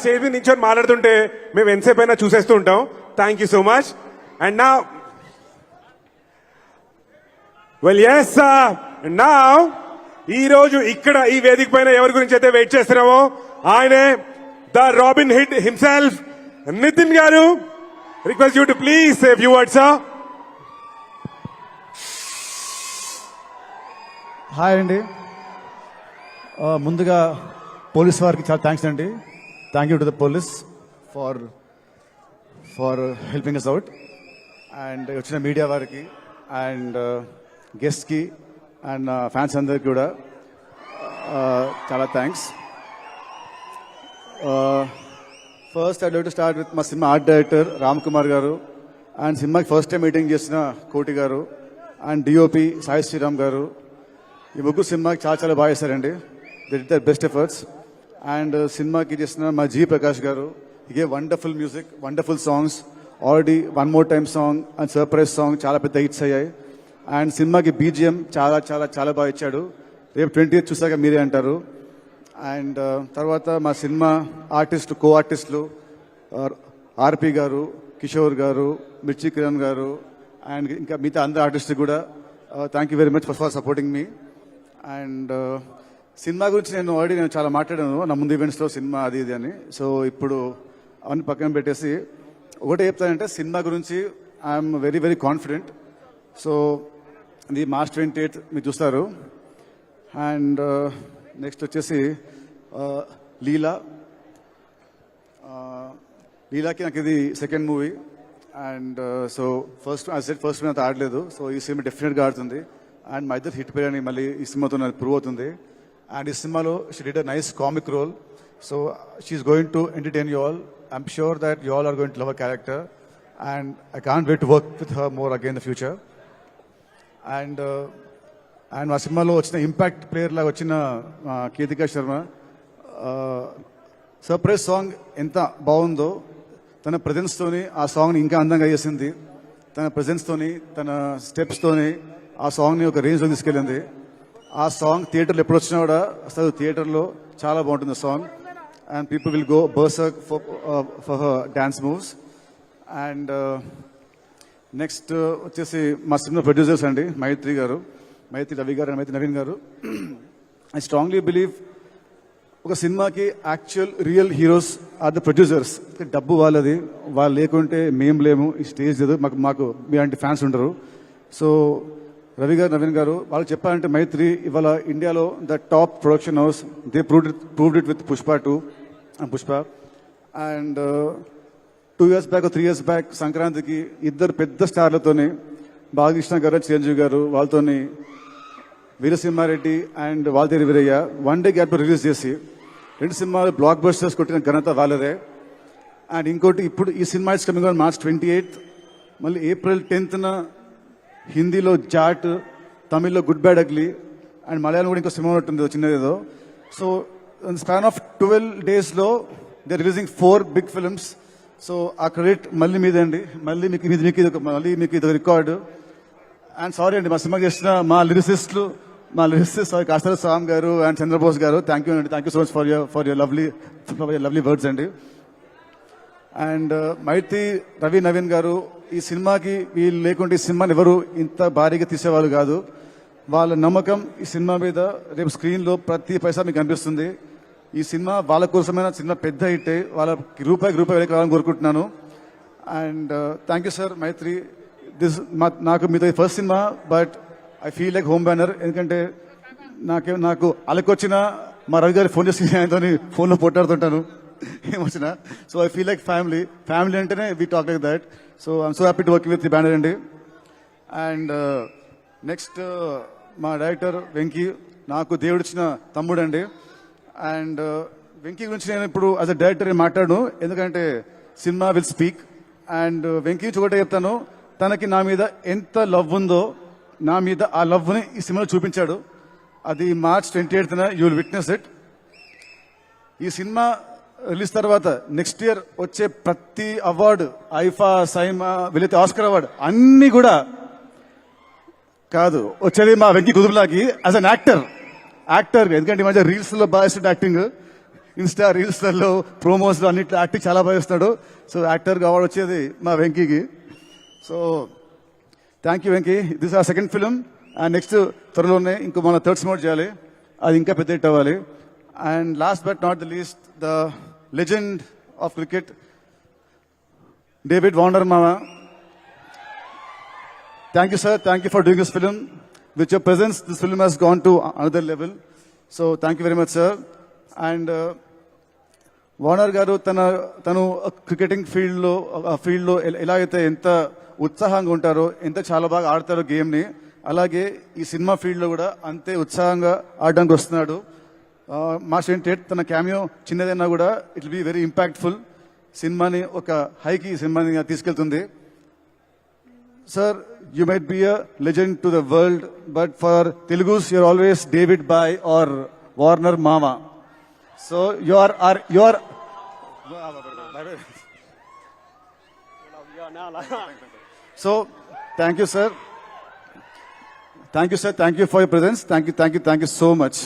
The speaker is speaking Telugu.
స్టేజ్ మీద నించొని మాట్లాడుతుంటే మేము ఎంతసేపు అయినా చూసేస్తూ ఉంటాం. Thank you so much. And నా వెల్ ఎస్ నా ఈ రోజు ఇక్కడ ఈ వేదిక పైన ఎవరి గురించి అయితే వెయిట్ చేస్తున్నామో ఆయనే the Robinhood himself Nithiin గారు. Request you to please say few words. Hi అండి. ముందుగా పోలీస్ వారికి చాలా థ్యాంక్స్ అండి. Thank you to the police for helping us out. And వచ్చిన మీడియా వారికి అండ్ గెస్ట్కి అండ్ ఫ్యాన్స్ అందరికి కూడా చాలా thanks. First I like to start with మా cinema art director Ram Kumar గారు అండ్ సినిమాకి ఫస్ట్ టైం మీటింగ్ చేసిన కోటి గారు అండ్ డిఓపి సాయి శ్రీరామ్ గారు. ఈ ముగ్గురు సినిమాకి చాలా బాగా చేశారండి. They did their best efforts. And సినిమాకి చేసిన మా జీ ప్రకాష్ గారు ఇగే wonderful music, wonderful songs. Already one more time song and surprise song చాలా పెద్ద హిట్స్ అయ్యాయి. అండ్ సినిమాకి బీజిఎం చాలా బాగా ఇచ్చాడు. రేపు 20th చూసాక మీరే అంటారు. అండ్ తర్వాత మా సినిమా కో ఆర్టిస్టులు ఆర్పి గారు, కిషోర్ గారు, మిర్చి కిరణ్ గారు అండ్ ఇంకా మిగతా అందరు ఆర్టిస్టులు కూడా thank you very much for supporting me. And cinema గురించి నేను చాలా మాట్లాడాను నా ముందు ఈవెంట్స్లో, సినిమా అది ఇది అని. సో ఇప్పుడు అవన్నీ పక్కన పెట్టేసి ఒకటే చెప్తానంటే సినిమా గురించి I'm very very confident. So ఇది March 28 మీరు చూస్తారు. అండ్ నెక్స్ట్ వచ్చేసి లీలాకి నాకు ఇది second movie. And so first అంతా ఆడలేదు. సో ఈ సినిమా డెఫినెట్గా ఆడుతుంది. అండ్ మా ఇద్దరు హిట్ పేరు అని మళ్ళీ ఈ సినిమాతో నాకు ప్రూవ్ అవుతుంది. అండ్ ఈ సినిమాలో she did a nice comic role. So she's going to entertain you all. I'm sure that you all are going to love a character. And I can't wait to work with her more again in the future. And మా సినిమాలో వచ్చిన ఇంపాక్ట్ ప్లేయర్ లాగా వచ్చిన కీర్తికా శర్మ సర్ప్రైజ్ సాంగ్ ఎంత బాగుందో, తన ప్రజెన్స్తోని ఆ సాంగ్ని ఇంకా అందంగా చేసింది. తన ప్రజెన్స్తోని, తన స్టెప్స్తోని ఆ సాంగ్ని ఒక రేంజ్లో తీసుకెళ్ళింది. ఆ సాంగ్ థియేటర్లో ఎప్పుడు వచ్చినా కూడా అసలు థియేటర్లో చాలా బాగుంటుంది song. And people will go berserk for her dance moves. And next వచ్చేసి మా సినిమా ప్రొడ్యూసర్స్ అండి, మైత్రి గారు, మైత్రి రవి గారు అండ్ మైత్రి నవీన్ గారు. ఐ స్ట్రాంగ్లీ బిలీవ్ ఒక సినిమాకి actual real heroes are the producers. డబ్బు వాళ్ళది, వాళ్ళు లేకుంటే మేము లేము, ఈ స్టేజ్ లేదు, మాకు మీలాంటి ఫ్యాన్స్ ఉండరు. సో రవి గారు, నవీన్ గారు వాళ్ళు చెప్పాలంటే మైత్రి ఇవాళ ఇండియాలో the top production house. They proved it with Pushpa 2 and Pushpa. And 2 years back 3 years back సంక్రాంతికి ఇద్దరు పెద్ద స్టార్లతోని, బాలకృష్ణ గారు, చిరంజీవి గారు, వాళ్ళతోని Veera Simha Reddy and Waltair Veerayya one day gap release చేసి 2 సినిమాలు బ్లాక్ బస్టర్స్ కొట్టిన ఘనత వాళ్ళదే. అండ్ ఇంకోటి ఇప్పుడు ఈ cinema is coming on March 28. మళ్ళీ April 10th హిందీలో జాట్, తమిళ్లో good bad ugly and Malayalam కూడా ఇంకో సినిమా ఉంటుంది చిన్నదేదో. So span of 12 days they releasing 4 big films. So ఆ క్రెడిట్ మళ్ళీ మీదే అండి. మళ్ళీ మీకు ఇది రికార్డు. అండ్ సారీ అండి మా సినిమా చేసిన మా లిరిసిస్ట్ కాస్తల స్వామి గారు అండ్ చంద్రబోస్ గారు, థ్యాంక్ యూ అండి. Thank you so much for your lovely words అండి. అండ్ మైత్రి రవి నవీన్ గారు, ఈ సినిమాకి వీళ్ళు లేకుంటే ఈ సినిమాని ఎవరు ఇంత భారీగా తీసేవాళ్ళు కాదు. వాళ్ళ నమ్మకం ఈ సినిమా మీద రేపు స్క్రీన్లో ప్రతి పైసా మీకు కనిపిస్తుంది. ఈ సినిమా వాళ్ళ కోసమైనా సినిమా పెద్ద హిట్, వాళ్ళకి రూపాయికి రావాలని కోరుకుంటున్నాను. అండ్ థ్యాంక్ యూ సార్ మైత్రి. నాకు మీతో first cinema, but I feel like home banner. ఎందుకంటే నాకు అలకొచ్చిన మా రవి గారి ఫోన్ చేసి ఆయనతో ఫోన్లో పొట్టాడుతుంటాను ఏమొచ్చినా. So I feel like family అంటేనే we talk like that. So I'm so happy to work with the banner అండి. అండ్ నెక్స్ట్ మా డైరెక్టర్ వెంకీ, నాకు దేవుడిచ్చిన తమ్ముడు అండి. అండ్ వెంకీ గురించి నేను ఇప్పుడు యాజ్ అ డైరెక్టర్ మాట్లాడను, ఎందుకంటే cinema will speak. And Venky ఒకటే చెప్తాను, తనకి నా మీద ఎంత లవ్ ఉందో, నా మీద ఆ లవ్ని ఈ సినిమాలో చూపించాడు. అది March 28th you will witness it. ఈ సినిమా రిలీజ్ తర్వాత నెక్స్ట్ ఇయర్ వచ్చే ప్రతి అవార్డు, ఐఫా, సైమా, వీలైతే ఆస్కర్ అవార్డు అన్ని కూడా కాదు, వచ్చేది మా వెంకీ కుతుబ్లాకి యాజ్ అన్ యాక్టర్. ఎందుకంటే ఈ మధ్య రీల్స్ లో బాగా యాక్టింగ్ ఇన్స్టా రీల్స్లలో ప్రోమోస్లో అన్నిట్లో యాక్టింగ్ చాలా బాగా చేస్తున్నాడు. సో యాక్టర్గా అవార్డు వచ్చేది మా వెంకీకి. So thank you Venky. This are second film and next త్వరలోనే ఇంకో మన థర్డ్ స్మోట్ చేయాలి, అది ఇంకా పెద్ద హిట్ అవ్వాలి. And last but not the least the legend of cricket David Warner మామ. Thank you, sir. Thank you for doing this film. With your presence, this film has gone to another level. So, thank you very much, sir. And Warner గారు తను క్రికెటింగ్ ఫీల్డ్లో ఎలా అయితే ఎంత ఉత్సాహంగా ఉంటారో, ఎంత చాలా బాగా ఆడతారో గేమ్ని, అలాగే ఈ సినిమా ఫీల్డ్లో కూడా అంతే ఉత్సాహంగా ఆడడానికి వస్తున్నాడు. మాస్టర్ ఏంటంటే తన క్యామియో చిన్నదైనా కూడా it will be very impactful. సినిమాని ఒక హైకి సినిమాని తీసుకెళ్తుంది. Sir, you might be a legend to the world, but for Telugus, you're always David Bhai or Warner Mama. So you are. So thank you, sir. Thank you, sir. Thank you for your presence. Thank you so much.